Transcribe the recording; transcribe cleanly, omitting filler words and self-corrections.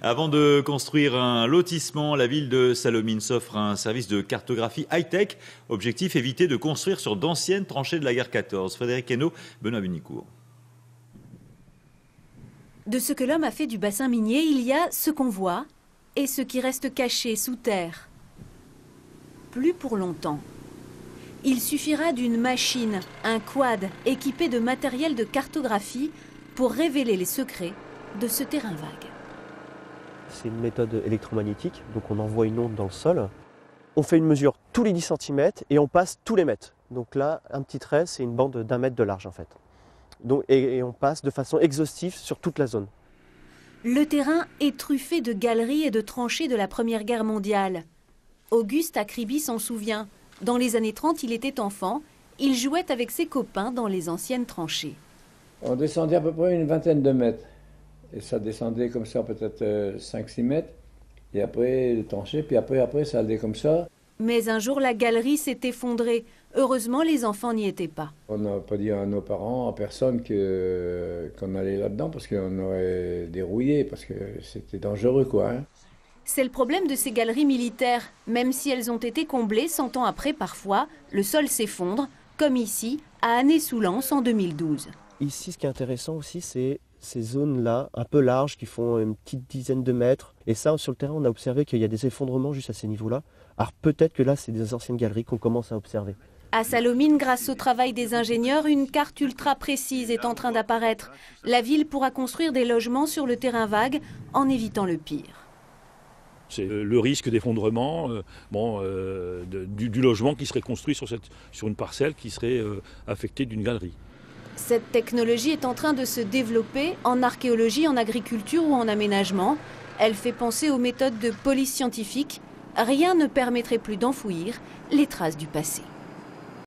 Avant de construire un lotissement, la ville de Salomine s'offre un service de cartographie high-tech. Objectif, éviter de construire sur d'anciennes tranchées de la guerre 14. Frédéric Hainaut, Benoît Bunicourt. De ce que l'homme a fait du bassin minier, il y a ce qu'on voit et ce qui reste caché sous terre. Plus pour longtemps. Il suffira d'une machine, un quad équipé de matériel de cartographie pour révéler les secrets de ce terrain vague. C'est une méthode électromagnétique, donc on envoie une onde dans le sol. On fait une mesure tous les 10 cm et on passe tous les mètres. Donc là, un petit trait, c'est une bande d'1 mètre de large en fait. Donc, et on passe de façon exhaustive sur toute la zone. Le terrain est truffé de galeries et de tranchées de la Première Guerre mondiale. Auguste Acribi s'en souvient. Dans les années 30, il était enfant. Il jouait avec ses copains dans les anciennes tranchées. On descendait à peu près une vingtaine de mètres. Et ça descendait comme ça, peut-être 5-6 mètres. Et après, le tranché, puis après, ça allait comme ça. Mais un jour, la galerie s'est effondrée. Heureusement, les enfants n'y étaient pas. On n'a pas dit à nos parents, à personne qu'on allait là-dedans, parce qu'on aurait dérouillé, parce que c'était dangereux, quoi. Hein. C'est le problème de ces galeries militaires. Même si elles ont été comblées, 100 ans après, parfois, le sol s'effondre, comme ici, à Annay-sous-Lens en 2012. Ici, ce qui est intéressant aussi, c'est ces zones-là, un peu larges, qui font une petite dizaine de mètres. Et ça, sur le terrain, on a observé qu'il y a des effondrements juste à ces niveaux-là. Alors peut-être que là, c'est des anciennes galeries qu'on commence à observer. À Salomine, grâce au travail des ingénieurs, une carte ultra précise est en train d'apparaître. La ville pourra construire des logements sur le terrain vague en évitant le pire. C'est le risque d'effondrement du logement qui serait construit sur une parcelle qui serait affectée d'une galerie. Cette technologie est en train de se développer en archéologie, en agriculture ou en aménagement. Elle fait penser aux méthodes de police scientifique. Rien ne permettrait plus d'enfouir les traces du passé.